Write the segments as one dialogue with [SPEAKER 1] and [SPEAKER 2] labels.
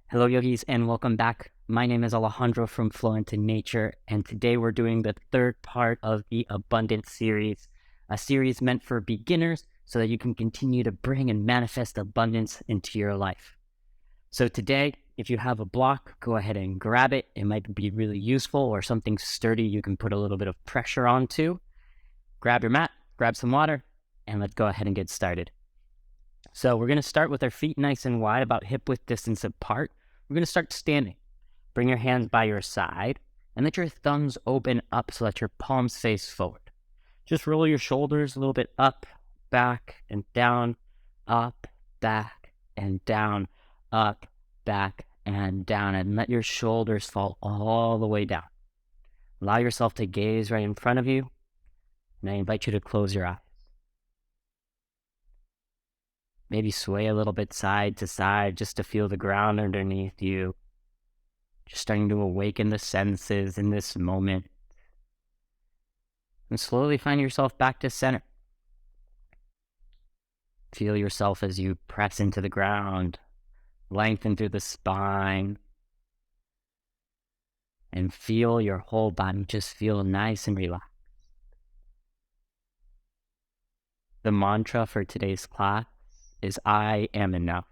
[SPEAKER 1] Hello, yogis, and welcome back. My name is Alejandro from Flow into Nature, and today we're doing the third part of the Abundance series, a series meant for beginners so that you can continue to bring and manifest abundance into your life. So today, if you have a block, go ahead and grab it. It might be really useful or something sturdy you can put a little bit of pressure onto. Grab your mat, grab some water, and let's go ahead and get started. So we're going to start with our feet nice and wide, about hip width distance apart. We're going to start standing. Bring your hands by your side and let your thumbs open up so that your palms face forward. Just roll your shoulders a little bit up, back, and down, up, back, and down, up, back, and down, and let your shoulders fall all the way down. Allow yourself to gaze right in front of you, and I invite you to close your eyes. Maybe sway a little bit side to side just to feel the ground underneath you. Just starting to awaken the senses in this moment. And slowly find yourself back to center. Feel yourself as you press into the ground. Lengthen through the spine. And feel your whole body just feel nice and relaxed. The mantra for today's class is I am enough.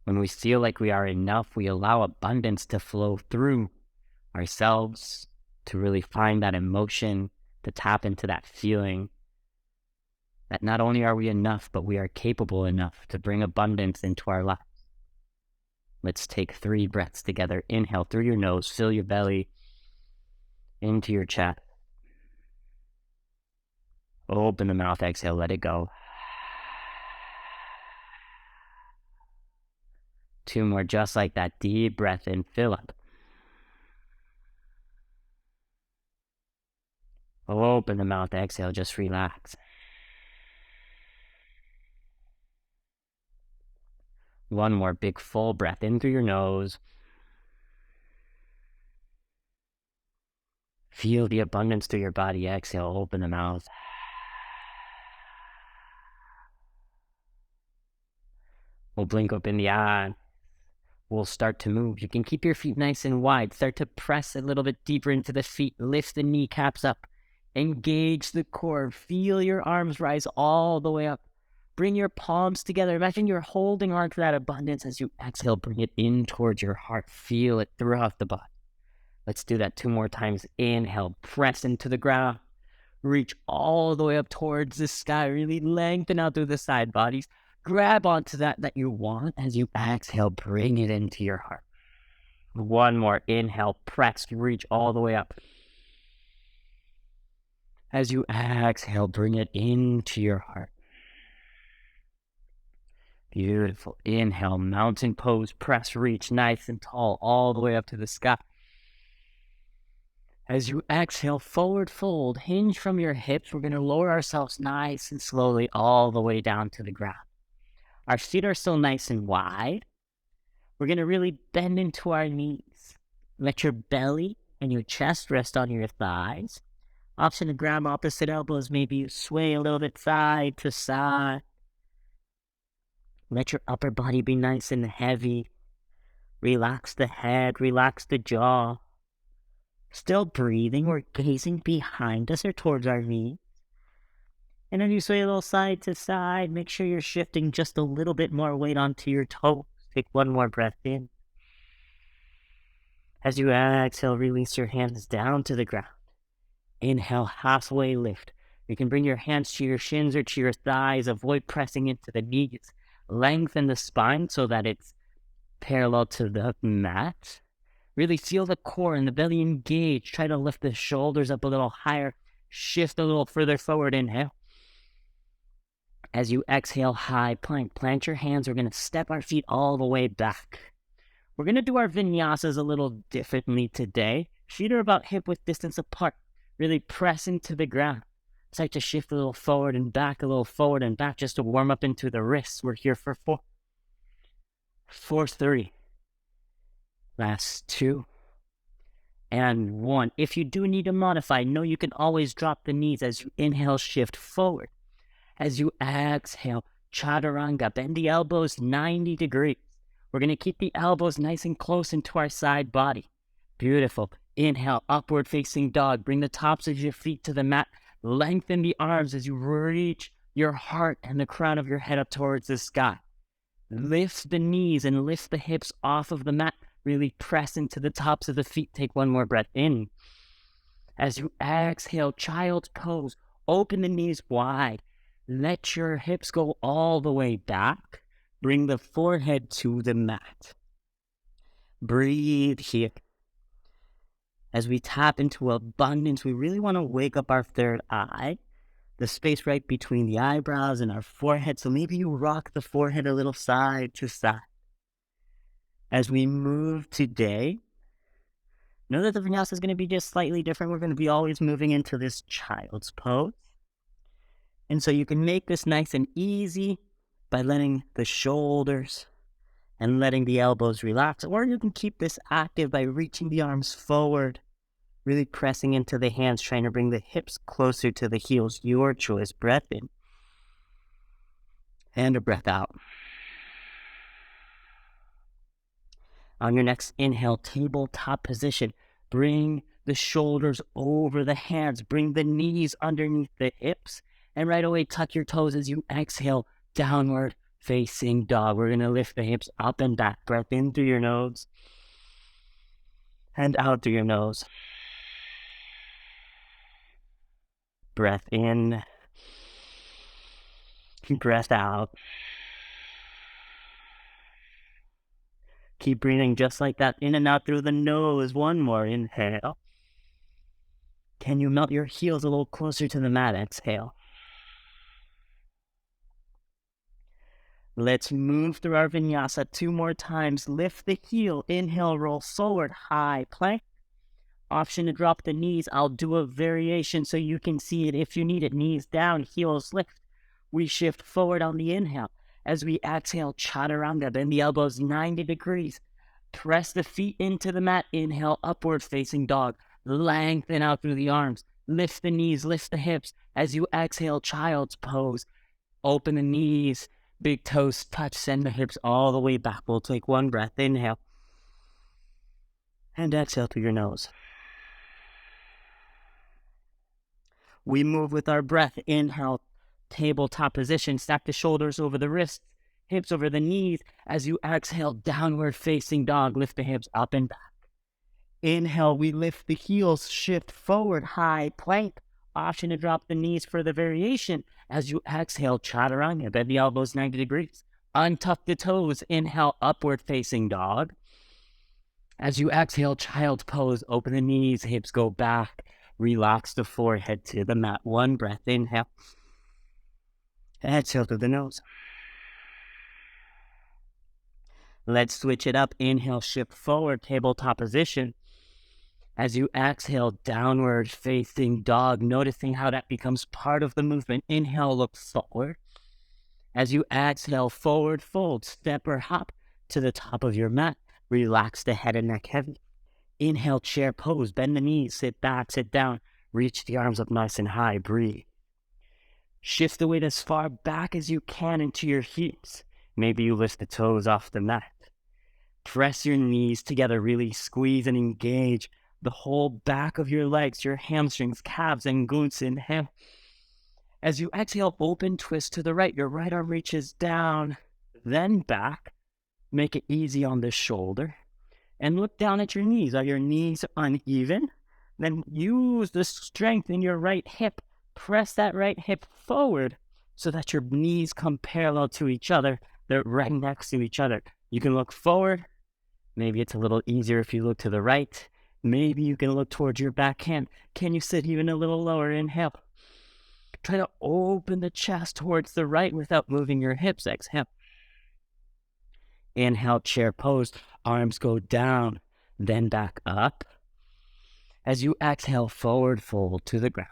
[SPEAKER 1] When we feel like we are enough, we allow abundance to flow through ourselves, to really find that emotion, to tap into that feeling that not only are we enough, but we are capable enough to bring abundance into our lives. Let's take 3 breaths together. Inhale through your nose, fill your belly into your chest. Open the mouth, exhale, let it go. 2 more, just like that. Deep breath in, fill up. Open the mouth, exhale, just relax. 1 more big full breath in through your nose. Feel the abundance through your body. Exhale, open the mouth. We'll blink open the eye. We'll start to move. You can keep your feet nice and wide. Start to press a little bit deeper into the feet. Lift the kneecaps up. Engage the core. Feel your arms rise all the way up. Bring your palms together. Imagine you're holding on to that abundance as you exhale. Bring it in towards your heart. Feel it throughout the body. Let's do that 2 more times. Inhale, press into the ground. Reach all the way up towards the sky. Really lengthen out through the side bodies. Grab onto that you want. As you exhale, bring it into your heart. 1 more. Inhale, press, reach all the way up. As you exhale, bring it into your heart. Beautiful. Inhale, mountain pose, press, reach, nice and tall, all the way up to the sky. As you exhale, forward fold, hinge from your hips. We're going to lower ourselves nice and slowly all the way down to the ground. Our feet are still nice and wide. We're going to really bend into our knees. Let your belly and your chest rest on your thighs. Option to grab opposite elbows. Maybe you sway a little bit side to side. Let your upper body be nice and heavy. Relax the head, relax the jaw. Still breathing, we're gazing behind us or towards our knees. And then you sway a little side to side. Make sure you're shifting just a little bit more weight onto your toes. Take 1 more breath in. As you exhale, release your hands down to the ground. Inhale, halfway lift. You can bring your hands to your shins or to your thighs. Avoid pressing into the knees. Lengthen the spine so that it's parallel to the mat. Really feel the core and the belly engage. Try to lift the shoulders up a little higher. Shift a little further forward. Inhale. As you exhale, high plank. Plant your hands. We're going to step our feet all the way back. We're going to do our vinyasas a little differently today. Feet are about hip width distance apart. Really press into the ground. Start to shift a little forward and back, a little forward and back, just to warm up into the wrists. We're here for 4. 4, 3. Last 2. And 1. If you do need to modify, know you can always drop the knees as you inhale, shift forward. As you exhale, chaturanga, bend the elbows 90 degrees. We're going to keep the elbows nice and close into our side body. Beautiful. Inhale, upward facing dog. Bring the tops of your feet to the mat. Lengthen the arms as you reach your heart and the crown of your head up towards the sky. Lift the knees and lift the hips off of the mat. Really press into the tops of the feet. Take one more breath in. As you exhale, child's pose. Open the knees wide. Let your hips go all the way back. Bring the forehead to the mat. Breathe here. As we tap into abundance, we really want to wake up our third eye, the space right between the eyebrows and our forehead. So maybe you rock the forehead a little side to side. As we move today, know that the vinyasa is going to be just slightly different. We're going to be always moving into this child's pose. And so you can make this nice and easy by letting the shoulders and letting the elbows relax. Or you can keep this active by reaching the arms forward, really pressing into the hands, trying to bring the hips closer to the heels. Your choice. Breath in and a breath out. On your next inhale, tabletop position. Bring the shoulders over the hands. Bring the knees underneath the hips. And right away, tuck your toes as you exhale, downward facing dog. We're going to lift the hips up and back. Breath in through your nose and out through your nose. Breath in. Breath out. Keep breathing just like that, in and out through the nose. One more inhale. Can you melt your heels a little closer to the mat? Exhale. Let's move through our vinyasa 2 more times. Lift the heel. Inhale, roll forward, high plank. Option to drop the knees. I'll do a variation so you can see it if you need it. Knees down, heels lift. We shift forward on the inhale. As we exhale, chaturanga, bend the elbows 90 degrees. Press the feet into the mat. Inhale, upward facing dog. Lengthen out through the arms. Lift the knees, lift the hips. As you exhale, child's pose. Open the knees, big toes touch, send the hips all the way back. We'll take one breath. Inhale. And exhale through your nose. We move with our breath. Inhale, tabletop position. Stack the shoulders over the wrists, hips over the knees. As you exhale, downward facing dog. Lift the hips up and back. Inhale, we lift the heels, shift forward, high plank. Option to drop the knees for the variation. As you exhale, chaturanga, bend the elbows 90 degrees. Untuck the toes. Inhale, upward facing dog. As you exhale, child's pose. Open the knees, hips go back. Relax the forehead to the mat. One breath. Inhale. Exhale through the nose. Let's switch it up. Inhale, shift forward, tabletop position. As you exhale, downward facing dog, noticing how that becomes part of the movement. Inhale, look forward. As you exhale, forward fold, step or hop to the top of your mat. Relax the head and neck heavy. Inhale, chair pose, bend the knees, sit back, sit down. Reach the arms up nice and high, breathe. Shift the weight as far back as you can into your hips. Maybe you lift the toes off the mat. Press your knees together, really squeeze and engage the whole back of your legs, your hamstrings, calves, and glutes. Inhale. As you exhale, open twist to the right. Your right arm reaches down, then back. Make it easy on the shoulder. And look down at your knees. Are your knees uneven? Then use the strength in your right hip. Press that right hip forward so that your knees come parallel to each other. They're right next to each other. You can look forward. Maybe it's a little easier if you look to the right. Maybe you can look towards your backhand. Can you sit even a little lower? Inhale. Try to open the chest towards the right without moving your hips. Exhale. Inhale, chair pose. Arms go down, then back up. As you exhale, forward fold to the ground.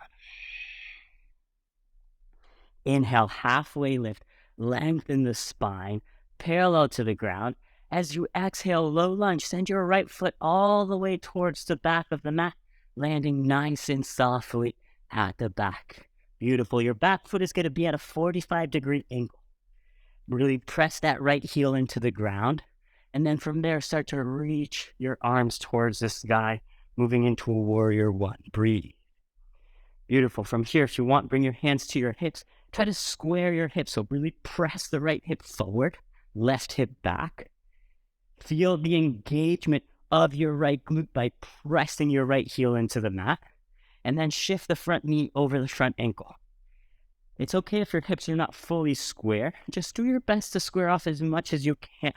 [SPEAKER 1] Inhale, halfway lift. Lengthen the spine, parallel to the ground. As you exhale, low lunge. Send your right foot all the way towards the back of the mat, landing nice and softly at the back. Beautiful. Your back foot is going to be at a 45-degree angle. Really press that right heel into the ground. And then from there, start to reach your arms towards the sky, moving into a warrior one. Breathe. Beautiful. From here, if you want, bring your hands to your hips. Try to square your hips. So really press the right hip forward, left hip back. Feel the engagement of your right glute by pressing your right heel into the mat. And then shift the front knee over the front ankle. It's okay if your hips are not fully square. Just do your best to square off as much as you can.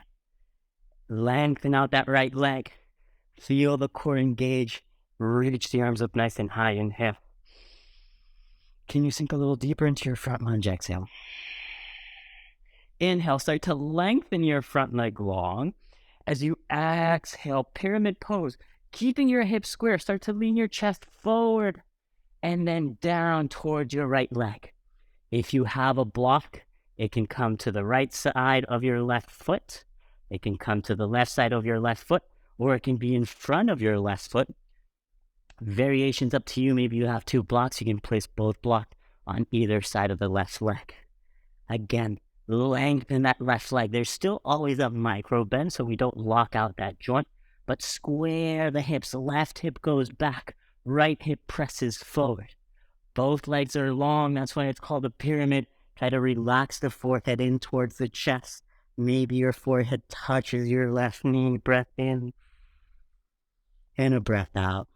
[SPEAKER 1] Lengthen out that right leg. Feel the core engage. Reach the arms up nice and high. Inhale. Can you sink a little deeper into your front lunge? Exhale. Inhale. Start to lengthen your front leg long. As you exhale, pyramid pose. Keeping your hips square. Start to lean your chest forward and then down towards your right leg. If you have a block, it can come to the right side of your left foot. It can come to the left side of your left foot, or it can be in front of your left foot. Variations up to you. Maybe you have two blocks. You can place both blocks on either side of the left leg. Again, lengthen that left leg. There's still always a micro bend, so we don't lock out that joint, but square the hips. Left hip goes back. Right hip presses forward. Both legs are long. That's why it's called a pyramid. Try to relax the forehead in towards the chest. Maybe your forehead touches your left knee. Breath in and a breath out.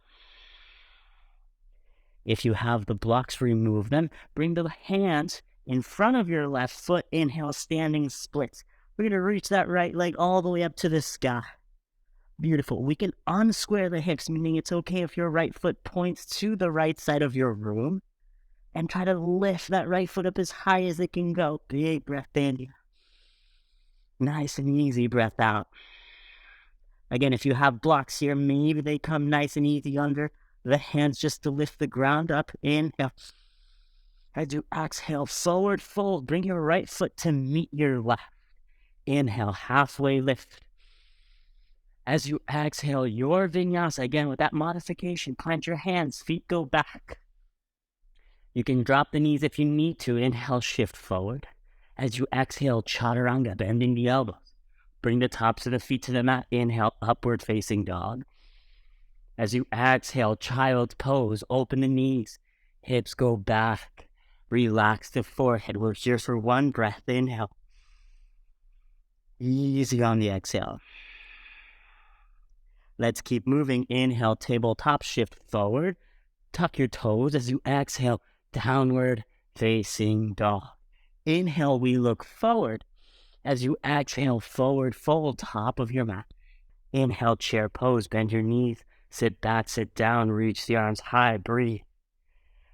[SPEAKER 1] If you have the blocks, remove them. Bring the hands in front of your left foot. Inhale, standing splits. We're going to reach that right leg all the way up to the sky. Beautiful. We can unsquare the hips, meaning it's okay if your right foot points to the right side of your room. And try to lift that right foot up as high as it can go. Big breath in. Nice and easy breath out. Again, if you have blocks here, maybe they come nice and easy under the hands just to lift the ground up. Inhale. As you exhale, forward fold. Bring your right foot to meet your left. Inhale, halfway lift. As you exhale, your vinyasa, again with that modification, plant your hands, feet go back. You can drop the knees if you need to. Inhale, shift forward. As you exhale, chaturanga, bending the elbows. Bring the tops of the feet to the mat. Inhale, upward facing dog. As you exhale, child's pose, open the knees. Hips go back. Relax the forehead. We're here for one breath. Inhale. Easy on the exhale. Let's keep moving. Inhale, tabletop, shift forward. Tuck your toes as you exhale. Downward facing dog. Inhale, we look forward. As you exhale, forward fold, top of your mat. Inhale, chair pose, bend your knees. Sit back, sit down, reach the arms high, breathe.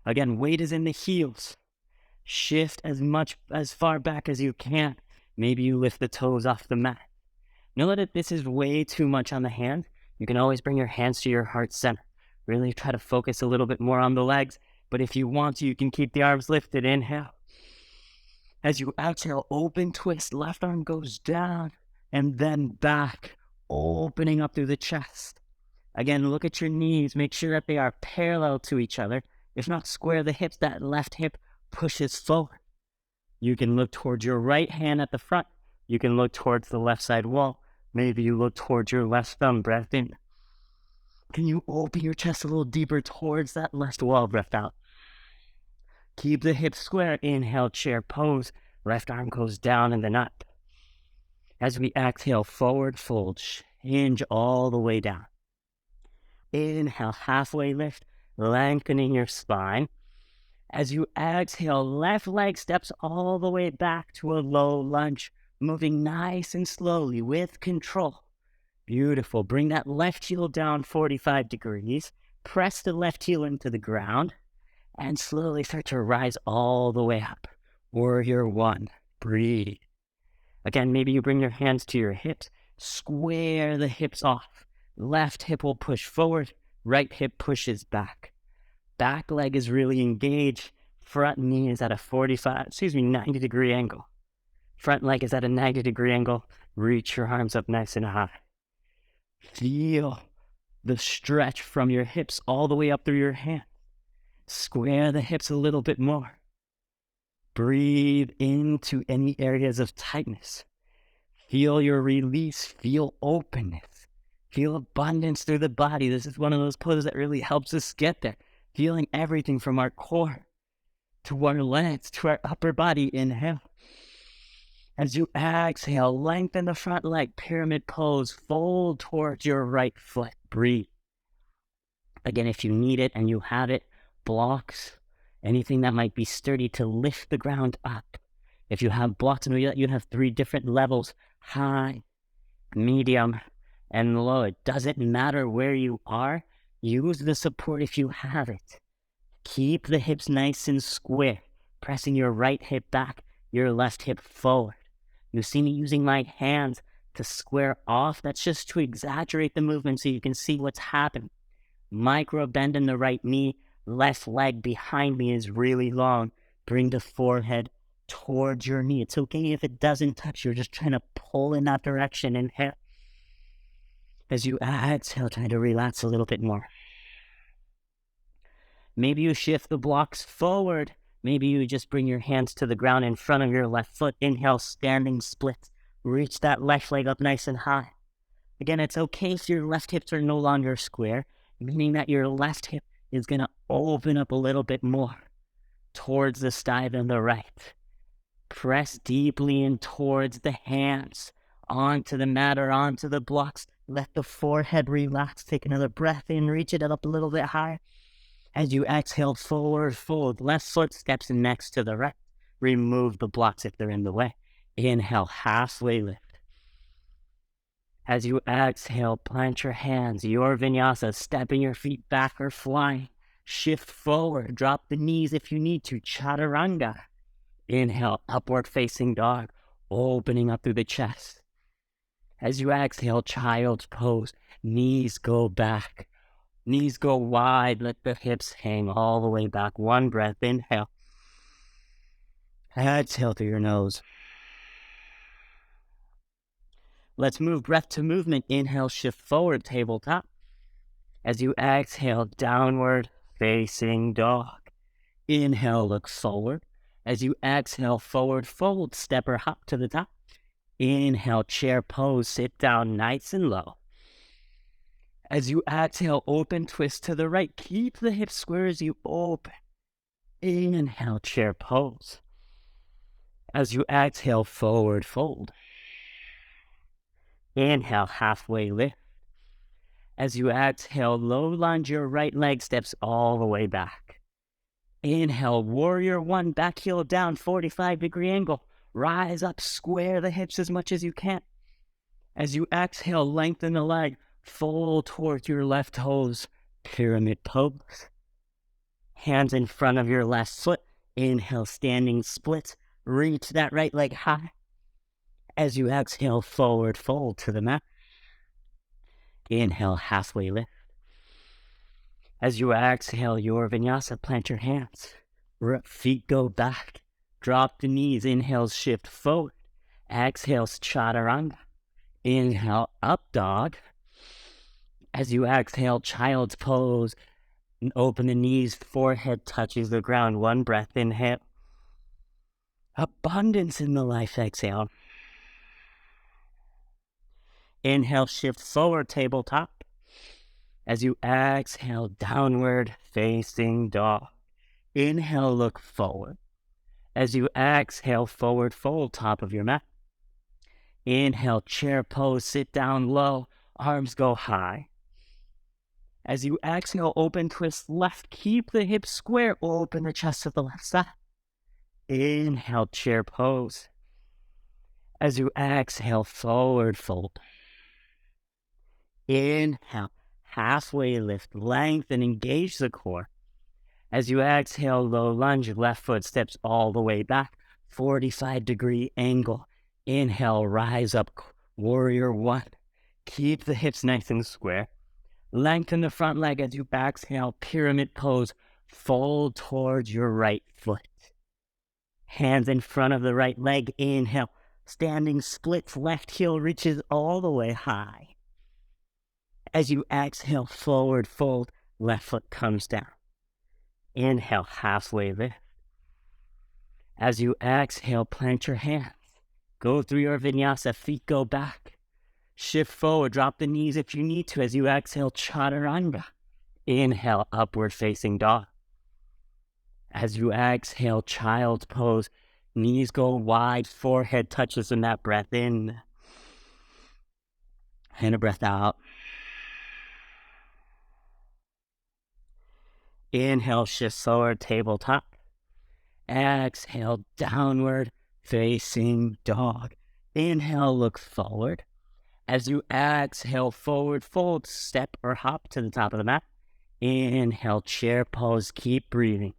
[SPEAKER 1] Again, weight is in the heels. Shift as far back as you can. Maybe you lift the toes off the mat. Know that this is way too much on the hand. You can always bring your hands to your heart center. Really try to focus a little bit more on the legs. But if you want to, you can keep the arms lifted. Inhale. As you exhale, open twist. Left arm goes down and then back, opening up through the chest. Again, look at your knees. Make sure that they are parallel to each other. If not, square the hips. That left hip pushes forward. You can look towards your right hand at the front. You can look towards the left side wall. Maybe you look towards your left thumb. Breath in. Can you open your chest a little deeper towards that left wall? Breath out. Keep the hips square. Inhale, chair pose. Left arm goes down and then up. As we exhale, forward fold. Hinge all the way down. Inhale, halfway lift. Lengthening your spine. As you exhale, left leg steps all the way back to a low lunge. Moving nice and slowly with control. Beautiful. Bring that left heel down 45 degrees. Press the left heel into the ground. And slowly start to rise all the way up. Warrior one. Breathe. Again, maybe you bring your hands to your hips. Square the hips off. Left hip will push forward. Right hip pushes back. Back leg is really engaged. Front knee is at a 90 degree angle. Front leg is at a 90 degree angle. Reach your arms up nice and high. Feel the stretch from your hips all the way up through your hands. Square the hips a little bit more. Breathe into any areas of tightness. Feel your release, feel openness, feel abundance through the body. This is one of those poses that really helps us get there. Feeling everything from our core to our legs to our upper body. Inhale. As you exhale, lengthen the front leg, pyramid pose, fold towards your right foot. Breathe. Again, if you need it and you have it, blocks, anything that might be sturdy to lift the ground up. If you have blocks, you'd have 3 different levels: high, medium, and low. It doesn't matter where you are. Use the support if you have it. Keep the hips nice and square, pressing your right hip back, your left hip forward. You see me using my hands to square off. That's just to exaggerate the movement so you can see what's happening. Micro bend in the right knee, left leg behind me is really long. Bring the forehead towards your knee. It's okay if it doesn't touch. You're just trying to pull in that direction. Inhale. As you exhale, try to relax a little bit more. Maybe you shift the blocks forward. Maybe you just bring your hands to the ground in front of your left foot. Inhale, standing split. Reach that left leg up nice and high. Again, it's okay if your left hips are no longer square, meaning that your left hip is going to open up a little bit more towards the side than the right. Press deeply in towards the hands, onto the mat or onto the blocks. Let the forehead relax. Take another breath in, reach it up a little bit higher. As you exhale, forward fold. Left foot steps next to the right. Remove the blocks if they're in the way. Inhale, halfway lift. As you exhale, plant your hands, your vinyasa, stepping your feet back or flying. Shift forward, drop the knees if you need to, chaturanga. Inhale, upward facing dog, opening up through the chest. As you exhale, child's pose, knees go back. Knees go wide, let the hips hang all the way back. One breath, inhale. Exhale through your nose. Let's move breath to movement. Inhale, shift forward, tabletop. As you exhale, downward facing dog. Inhale, look forward. As you exhale, forward fold, step or hop to the top. Inhale, chair pose, sit down nice and low. As you exhale, open twist to the right. Keep the hips square as you open. Inhale, chair pose. As you exhale, forward fold. Inhale, halfway lift. As you exhale, low lunge, your right leg steps all the way back. Inhale, warrior one, back heel down, 45-degree angle. Rise up, square the hips as much as you can. As you exhale, lengthen the leg. Fold towards your left toes, pyramid pose. Hands in front of your left foot. Inhale, standing split. Reach that right leg high. As you exhale, forward fold to the mat. Inhale, halfway lift. As you exhale, your vinyasa, plant your hands. Feet go back. Drop the knees. Inhale, shift forward. Exhale, chaturanga. Inhale, up dog. As you exhale, child's pose, and open the knees, forehead touches the ground. One breath, inhale. Abundance in the life, exhale. Inhale, shift forward, tabletop. As you exhale, downward facing dog. Inhale, look forward. As you exhale, forward fold, top of your mat. Inhale, chair pose, sit down low, arms go high. As you exhale, open twist left. Keep the hips square. Open the chest to the left side. Inhale, chair pose. As you exhale, forward fold. Inhale, halfway lift. Lengthen, engage the core. As you exhale, low lunge. Left foot steps all the way back. 45-degree angle. Inhale, rise up. Warrior one. Keep the hips nice and square. Lengthen the front leg as you exhale, pyramid pose. Fold towards your right foot. Hands in front of the right leg. Inhale, standing splits. Left heel reaches all the way high. As you exhale, forward fold. Left foot comes down. Inhale, halfway lift. As you exhale, plant your hands. Go through your vinyasa, feet go back. Shift forward, drop the knees if you need to as you exhale, chaturanga. Inhale, upward facing dog. As you exhale, child's pose, knees go wide, forehead touches the mat, breath in. And a breath out. Inhale, shift forward, tabletop. Exhale, downward facing dog. Inhale, look forward. As you exhale, forward fold, step or hop to the top of the mat. Inhale, chair pose, keep breathing.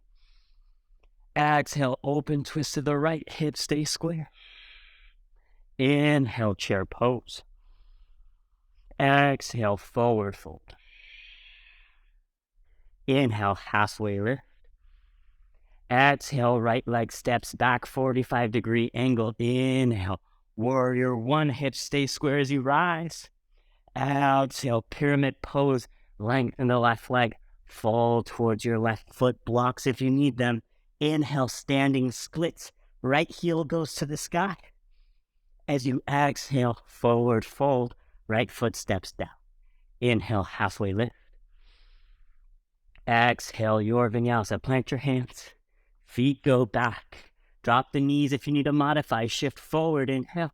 [SPEAKER 1] Exhale, open twist to the right, hips stay square. Inhale, chair pose. Exhale, forward fold. Inhale, halfway lift. Exhale, right leg steps back, 45-degree angle. Inhale, warrior one, hips stay square as you rise. Exhale, pyramid pose, lengthen the left leg. Fold towards your left foot, blocks if you need them. Inhale, standing splits. Right heel goes to the sky. As you exhale, forward fold, right foot steps down. Inhale, halfway lift. Exhale, your vinyasa. Plant your hands. Feet go back. Drop the knees if you need to modify. Shift forward, inhale.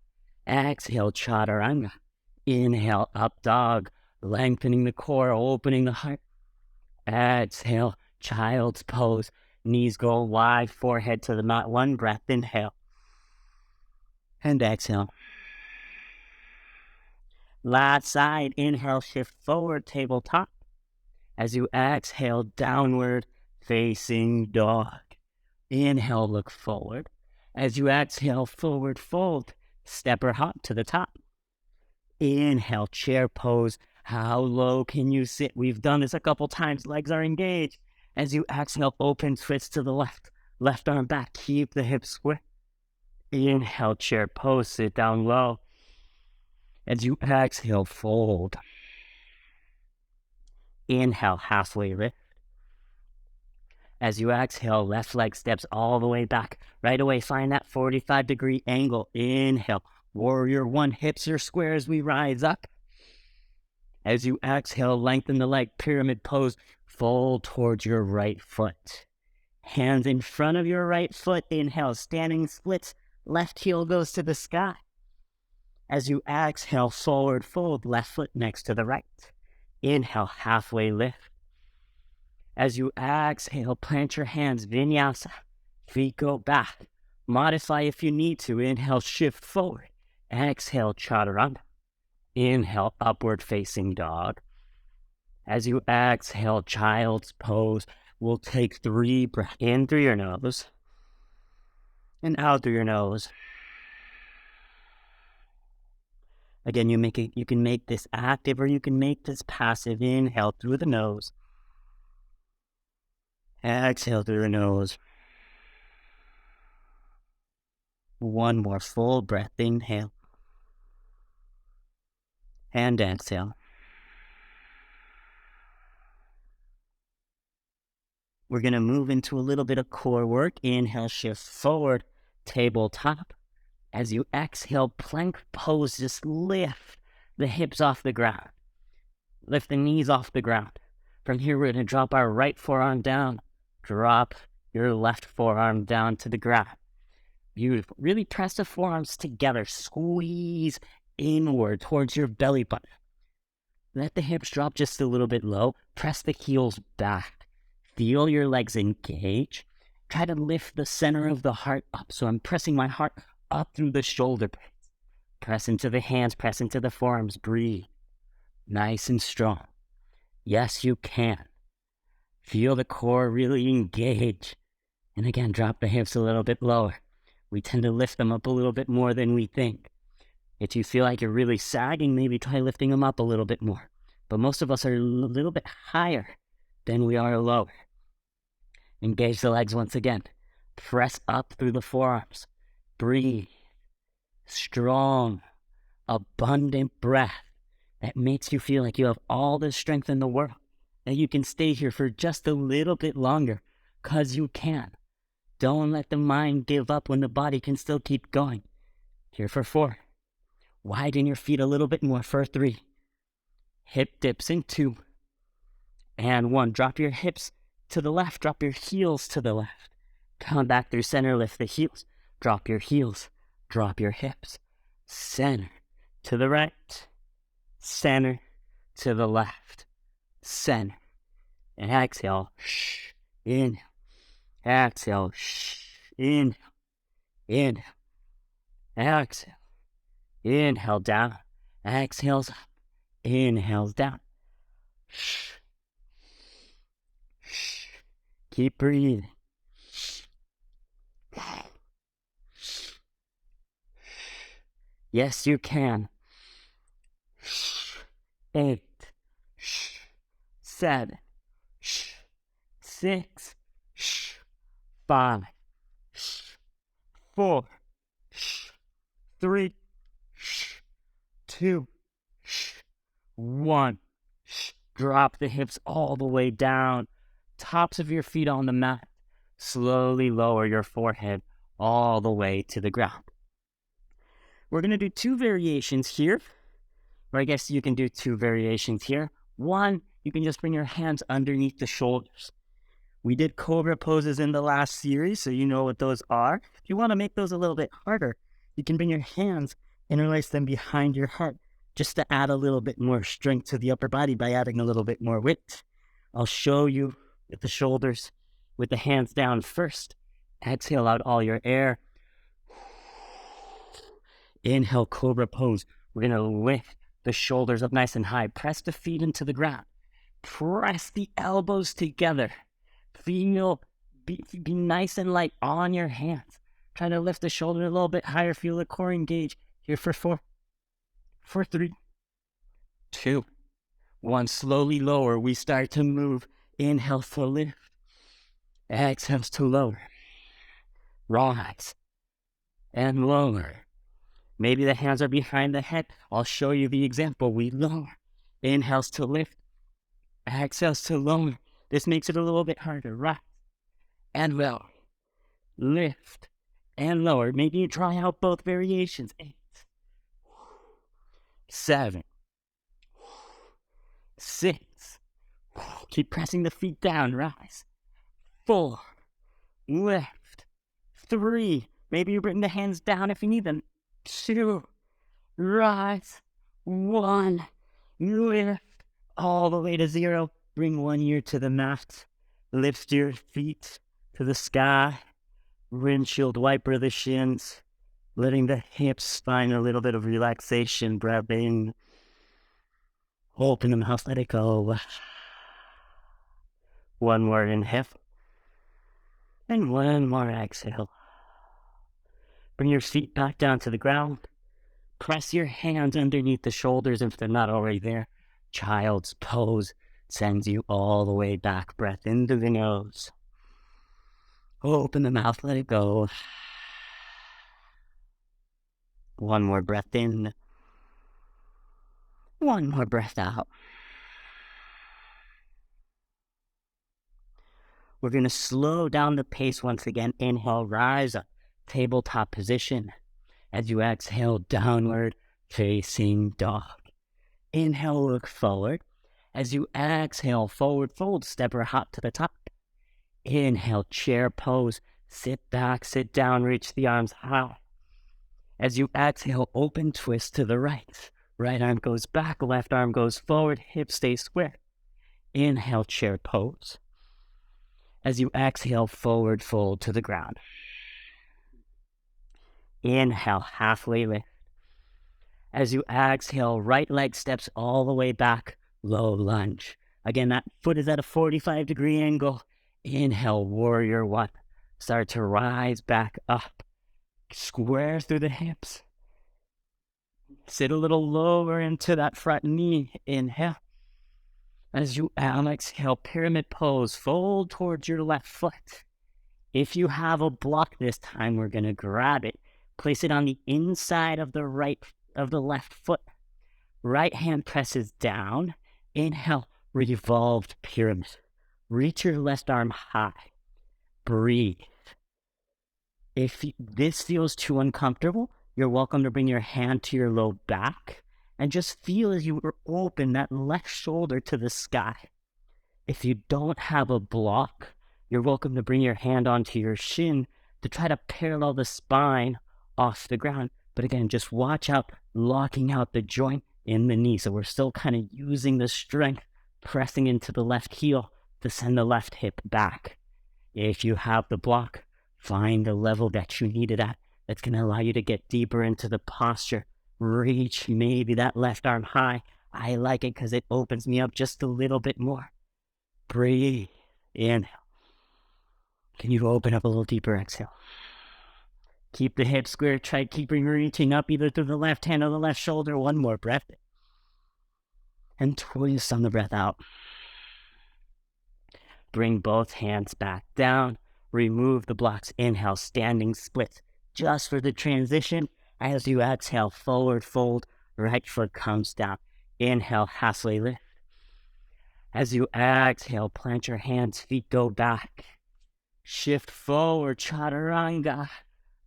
[SPEAKER 1] Exhale, chaturanga. Inhale, up dog. Lengthening the core, opening the heart. Exhale, child's pose. Knees go wide, forehead to the mat. One breath, inhale. And exhale. Last side, inhale, shift forward, tabletop. As you exhale, downward facing dog. Inhale, look forward. As you exhale, forward fold, step or hop to the top. Inhale, chair pose. How low can you sit? We've done this a couple times. Legs are engaged. As you exhale, open twist to the left. Left arm back. Keep the hips square. Inhale, chair pose. Sit down low. As you exhale, fold. Inhale, halfway lift. As you exhale, left leg steps all the way back. Right away, find that 45-degree angle. Inhale, warrior one, hips are square as we rise up. As you exhale, lengthen the leg, pyramid pose. Fold towards your right foot. Hands in front of your right foot. Inhale, standing splits. Left heel goes to the sky. As you exhale, forward fold, left foot next to the right. Inhale, halfway lift. As you exhale, plant your hands, vinyasa. Feet go back. Modify if you need to. Inhale, shift forward. Exhale, chaturanga. Inhale, upward facing dog. As you exhale, child's pose. We'll take 3 breaths in through your nose and out through your nose. Again, you can make this active or you can make this passive. Inhale through the nose. Exhale through the nose. One more full breath. Inhale. And exhale. We're going to move into a little bit of core work. Inhale, shift forward, tabletop. As you exhale, plank pose, just lift the hips off the ground. Lift the knees off the ground. From here, we're going to drop our right forearm down. Drop your left forearm down to the ground. Beautiful. Really press the forearms together. Squeeze inward towards your belly button. Let the hips drop just a little bit low. Press the heels back. Feel your legs engage. Try to lift the center of the heart up. So I'm pressing my heart up through the shoulder blades. Press into the hands, press into the forearms. Breathe. Nice and strong. Yes, you can. Feel the core really engage. And again, drop the hips a little bit lower. We tend to lift them up a little bit more than we think. If you feel like you're really sagging, maybe try lifting them up a little bit more. But most of us are a little bit higher than we are lower. Engage the legs once again. Press up through the forearms. Breathe. Strong, abundant breath that makes you feel like you have all the strength in the world. That you can stay here for just a little bit longer, because you can. Don't let the mind give up when the body can still keep going. Here for 4. Widen your feet a little bit more for 3. Hip dips in 2. And 1. Drop your hips to the left. Drop your heels to the left. Come back through center. Lift the heels. Drop your heels. Drop your hips. Center to the right. Center to the left. Center. And exhale. Inhale. Exhale. Inhale. Inhale. Exhale. Inhale down. Exhales up. Inhales down. Keep breathing. Yes, you can. 8, 7, 6, 5, 4, 3, 2, 1. Drop the hips all the way down. Tops of your feet on the mat. Slowly lower your forehead all the way to the ground. We're going to do 2 variations here. Or I guess you can do 2 variations here. 1, you can just bring your hands underneath the shoulders. We did cobra poses in the last series, so you know what those are. If you want to make those a little bit harder, you can bring your hands, interlace them behind your head, just to add a little bit more strength to the upper body by adding a little bit more width. I'll show you with the shoulders, with the hands down first. Exhale out all your air. Inhale, cobra pose. We're going to lift the shoulders up nice and high. Press the feet into the ground. Press the elbows together. Feel, be nice and light on your hands. Try to lift the shoulder a little bit higher. Feel the core engage. Here for 4, for 3, 2, 1. Slowly lower. We start to move. Inhale for lift. Exhale to lower. Rise. And lower. Maybe the hands are behind the head. I'll show you the example. We lower. Inhales to lift. Exhales to lower. This makes it a little bit harder. Rise. And lower. Lift. And lower. Maybe you try out both variations. 8. 7. 6. Keep pressing the feet down. Rise. 4. Lift. 3. Maybe you bring the hands down if you need them. 2. Rise. 1. Lift. All the way to 0. Bring one ear to the mat. Lift your feet to the sky. Windshield wiper the shins. Letting the hips find a little bit of relaxation. Breath in. Open the mouth. Let it go. One more inhale. And one more exhale. Bring your feet back down to the ground. Press your hands underneath the shoulders if they're not already there. Child's pose sends you all the way back. Breath into the nose. Open the mouth, let it go. One more breath in. One more breath out. We're going to slow down the pace once again. Inhale, rise up. Tabletop position. As you exhale, downward facing dog. Inhale, look forward. As you exhale, forward fold, step or hop to the top. Inhale, chair pose. Sit back, sit down, reach the arms high. As you exhale, open twist to the right. Right arm goes back, left arm goes forward, hips stay square. Inhale, chair pose. As you exhale, forward fold to the ground. Inhale, halfway lift. As you exhale, right leg steps all the way back, low lunge. Again, that foot is at a 45-degree angle. Inhale, warrior 1. Start to rise back up. Square through the hips. Sit a little lower into that front knee. Inhale. As you exhale, pyramid pose. Fold towards your left foot. If you have a block this time, we're going to grab it. Place it on the inside of the left foot. Right hand presses down. Inhale, revolved pyramid. Reach your left arm high. Breathe. If this feels too uncomfortable, You're welcome to bring your hand to your low back and just feel as you open that left shoulder to the sky. If you don't have a block, you're welcome to bring your hand onto your shin to try to parallel the spine off the ground. But again, just watch out, locking out the joint in the knee. So we're still kind of using the strength, pressing into the left heel to send the left hip back. If you have the block, find the level that you need it at. That's going to allow you to get deeper into the posture. Reach maybe that left arm high. I like it because it opens me up just a little bit more. Breathe. Inhale. Can you open up a little deeper? Exhale. Keep the hips square. Try keeping reaching up either through the left hand or the left shoulder. One more breath. And twist on the breath out. Bring both hands back down. Remove the blocks. Inhale, standing splits. Just for the transition, as you exhale, forward fold. Right foot comes down. Inhale, halfway lift. As you exhale, plant your hands, feet go back. Shift forward, chaturanga.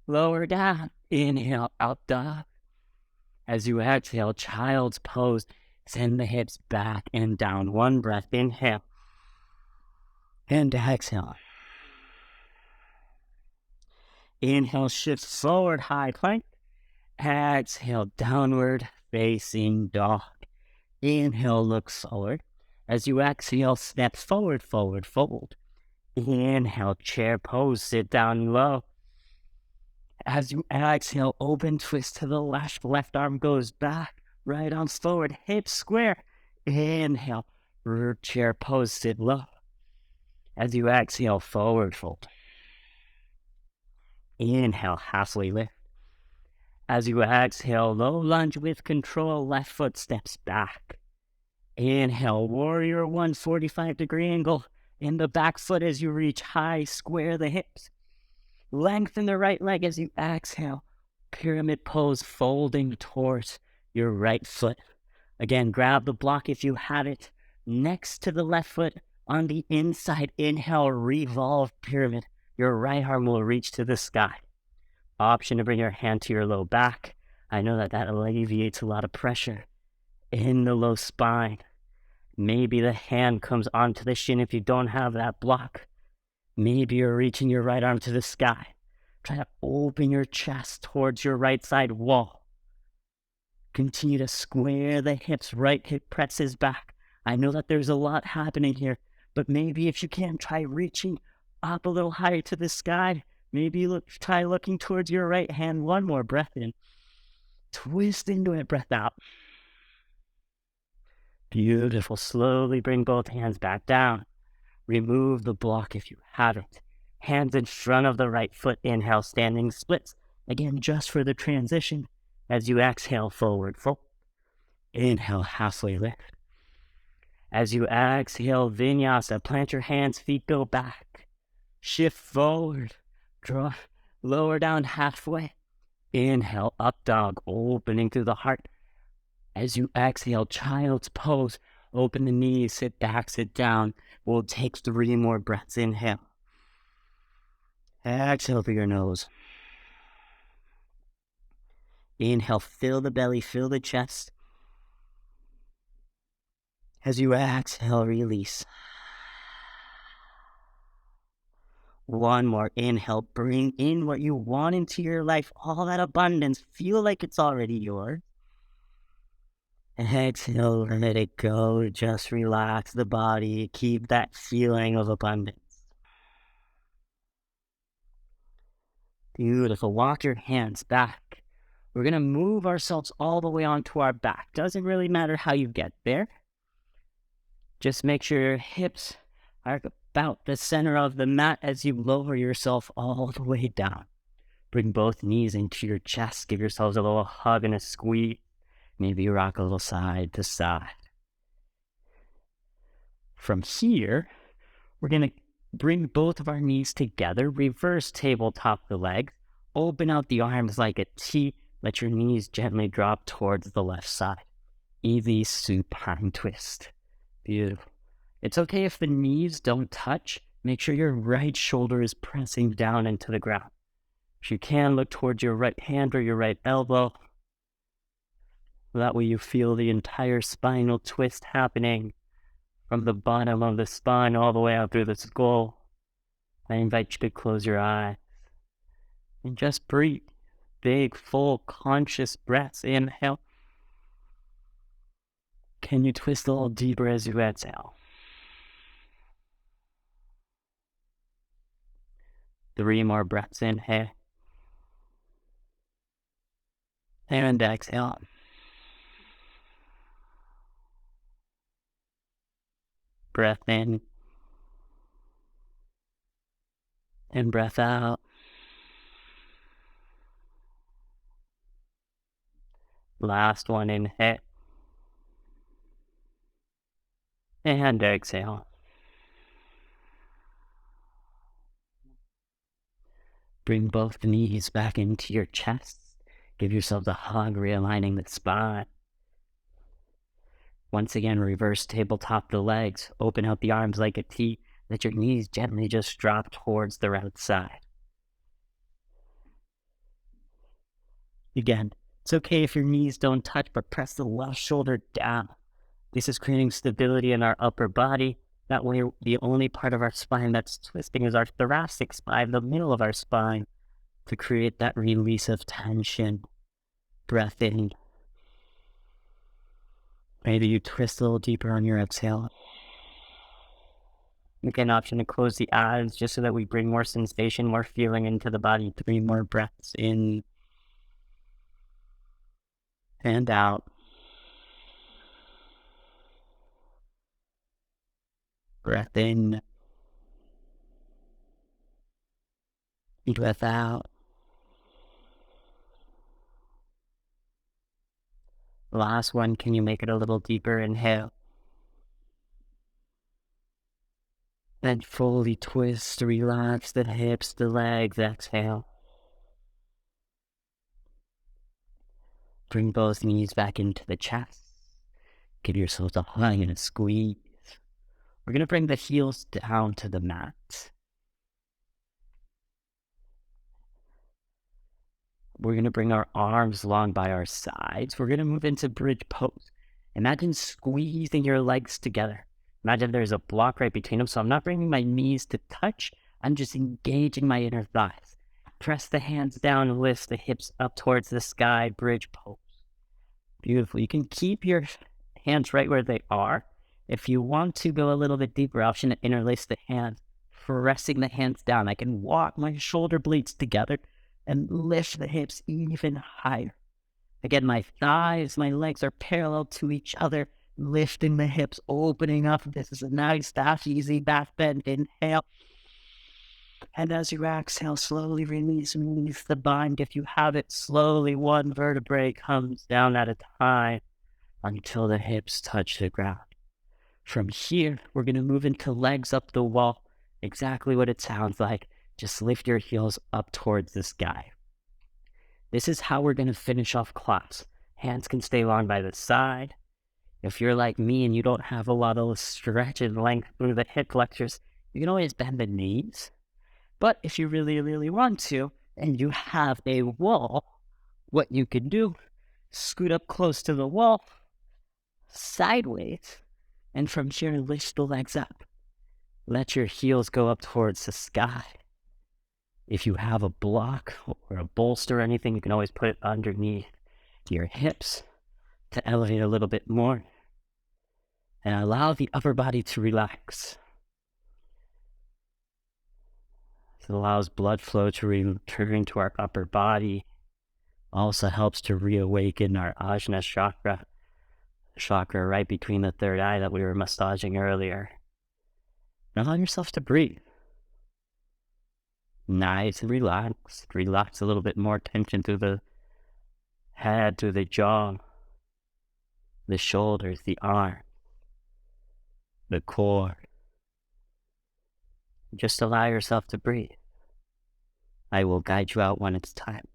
[SPEAKER 1] Lower down. Inhale, out dog. As you exhale, child's pose. Send the hips back and down. One breath. Inhale. And exhale. Inhale, shift forward, high plank. Exhale, downward facing dog. Inhale, look forward. As you exhale, step forward, forward, fold. Inhale, chair pose, sit down low. As you exhale, open twist to the left. Left arm goes back. Right arm's forward, hips square. Inhale, chair pose, sit low. As you exhale, forward fold. Inhale, halfway lift. As you exhale, low lunge with control, left foot steps back. Inhale, warrior 1, 45-degree angle. In the back foot as you reach high, square the hips. Lengthen the right leg as you exhale. Pyramid pose, folding towards your right foot. Again, grab the block if you have it. Next to the left foot on the inside, inhale, revolve pyramid. Your right arm will reach to the sky. Option to bring your hand to your low back. I know that alleviates a lot of pressure in the low spine. Maybe the hand comes onto the shin if you don't have that block. Maybe you're reaching your right arm to the sky. Try to open your chest towards your right side wall. Continue to square the hips. Right hip presses back. I know that there's a lot happening here, but maybe if you can, try reaching up a little higher to the sky. Maybe try looking towards your right hand. One more breath in. Twist into it, breath out. Beautiful. Slowly bring both hands back down. Remove the block if you have it. Hands in front of the right foot. Inhale, standing splits. Again, just for the transition. As you exhale, forward fold. Inhale, halfway lift. As you exhale, vinyasa. Plant your hands, feet go back. Shift forward. Draw, lower down halfway. Inhale, up dog, opening through the heart. As you exhale, child's pose. Open the knees, sit back, sit down. We'll take 3 more breaths. Inhale. Exhale through your nose. Inhale, fill the belly, fill the chest. As you exhale, release. One more. Inhale, bring in what you want into your life, all that abundance. Feel like it's already yours. Exhale, let it go. Just relax the body. Keep that feeling of abundance. Beautiful. Walk your hands back. We're going to move ourselves all the way onto our back. Doesn't really matter how you get there. Just make sure your hips are about the center of the mat as you lower yourself all the way down. Bring both knees into your chest. Give yourselves a little hug and a squeeze. Maybe rock a little side to side. From here, we're going to bring both of our knees together. Reverse tabletop the legs. Open out the arms like a T. Let your knees gently drop towards the left side. Easy supine twist. Beautiful. It's okay if the knees don't touch. Make sure your right shoulder is pressing down into the ground. If you can, look towards your right hand or your right elbow. That way you feel the entire spinal twist happening from the bottom of the spine all the way out through the skull. I invite you to close your eyes and just breathe. Big, full, conscious breaths. Inhale. Can you twist a little deeper as you exhale? 3 more breaths. Inhale. And exhale. Breath in. And breath out. Last one. Inhale. And exhale. Bring both knees back into your chest. Give yourself a hug, realigning the spine. Once again, reverse tabletop the legs. Open out the arms like a T. Let your knees gently just drop towards the right side. Again, it's okay if your knees don't touch, but press the left shoulder down. This is creating stability in our upper body. That way, the only part of our spine that's twisting is our thoracic spine, the middle of our spine, to create that release of tension. Breath in. Maybe you twist a little deeper on your exhale. Again, option to close the eyes just so that we bring more sensation, more feeling into the body. 3 more breaths in and out. Breath in. Breath out. Last one, can you make it a little deeper? Inhale. Then fully twist, relax the hips, the legs. Exhale. Bring both knees back into the chest. Give yourself a hug and a squeeze. We're going to bring the heels down to the mat. We're going to bring our arms along by our sides. We're going to move into bridge pose. Imagine squeezing your legs together. Imagine there's a block right between them, so I'm not bringing my knees to touch. I'm just engaging my inner thighs. Press the hands down and lift the hips up towards the sky, bridge pose. Beautiful. You can keep your hands right where they are. If you want to go a little bit deeper, option to interlace the hands, pressing the hands down. I can walk my shoulder blades together and lift the hips even higher. Again, my thighs, my legs are parallel to each other, lifting the hips, opening up. This is a nice, fast, easy back bend. Inhale. And as you exhale, slowly release the bind. If you have it, slowly one vertebrae comes down at a time until the hips touch the ground. From here, we're going to move into legs up the wall. Exactly what it sounds like. Just lift your heels up towards the sky. This is how we're going to finish off class. Hands can stay long by the side. If you're like me and you don't have a lot of stretch and length through the hip flexors, you can always bend the knees. But if you really, really want to, and you have a wall, what you can do, scoot up close to the wall, sideways, and from here lift the legs up. Let your heels go up towards the sky. If you have a block or a bolster or anything, you can always put it underneath your hips to elevate a little bit more. And allow the upper body to relax. It allows blood flow to return to our upper body. Also helps to reawaken our Ajna chakra, chakra right between the third eye that we were massaging earlier. And allow yourself to breathe. Nice and relaxed. Relax a little bit more tension through the head, through the jaw, the shoulders, the arm, the core. Just allow yourself to breathe. I will guide you out when it's time.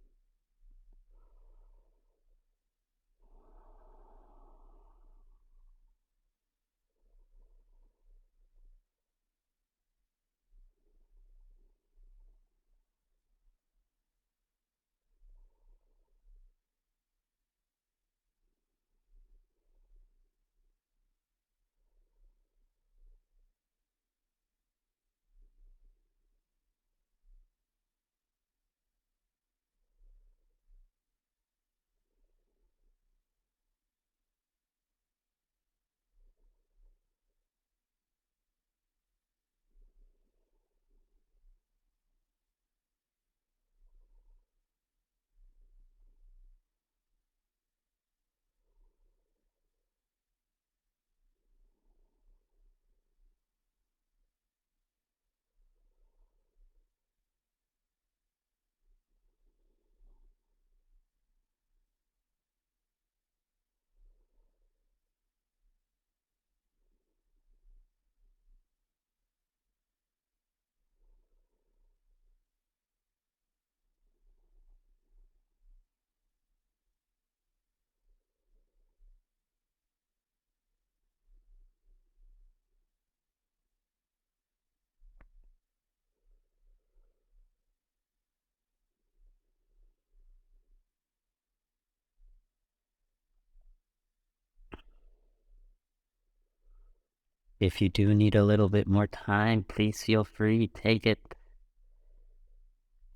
[SPEAKER 1] If you do need a little bit more time, please feel free, take it.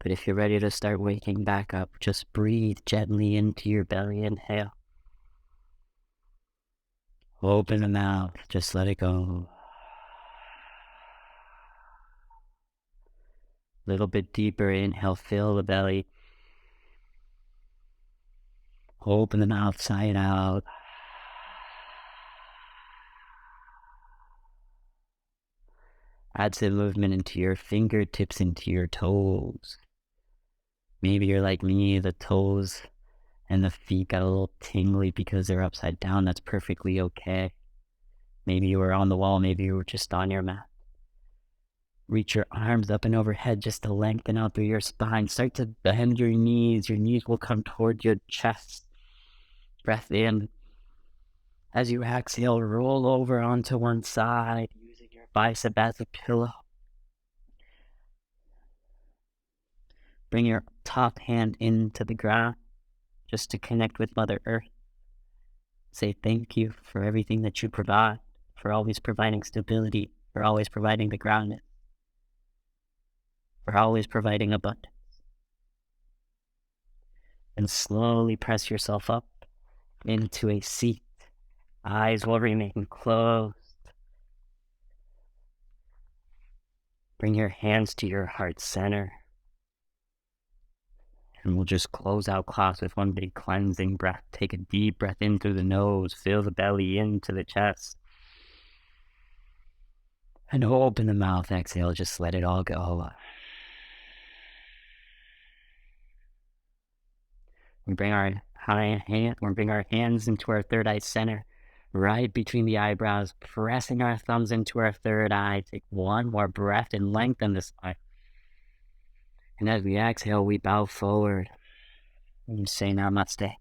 [SPEAKER 1] But if you're ready to start waking back up, just breathe gently into your belly. Inhale. Open the mouth, just let it go. Little bit deeper, inhale, fill the belly. Open the mouth, sigh out. Add some movement into your fingertips, into your toes. Maybe you're like me, the toes and the feet got a little tingly because they're upside down. That's perfectly okay. Maybe you were on the wall, maybe you were just on your mat. Reach your arms up and overhead just to lengthen out through your spine. Start to bend your knees. Your knees will come toward your chest. Breath in. As you exhale, roll over onto one side, using your bicep as a pillow. Bring your top hand into the ground just to connect with Mother Earth. Say thank you for everything that you provide, for always providing stability, for always providing the groundness, for always providing abundance. And slowly press yourself up into a seat. Eyes will remain closed. Bring your hands to your heart center. And we'll just close out class with one big cleansing breath. Take a deep breath in through the nose. Fill the belly into the chest. And open the mouth. Exhale. Just let it all go. We bring our hands into our third eye center, right between the eyebrows, pressing our thumbs into our third eye. Take one more breath and lengthen the spine. And as we exhale, we bow forward and say namaste.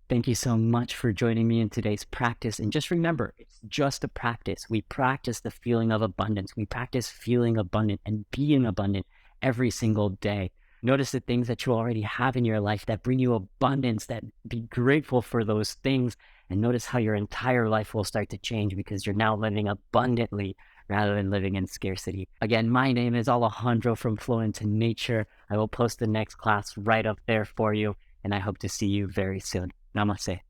[SPEAKER 1] Thank you so much for joining me in today's practice. And just remember, it's just a practice. We practice the feeling of abundance. We practice feeling abundant and being abundant every single day. Notice the things that you already have in your life that bring you abundance, that be grateful for those things. And notice how your entire life will start to change because you're now living abundantly rather than living in scarcity. Again, my name is Alejandro from Flow into Nature. I will post the next class right up there for you, and I hope to see you very soon. Namaste.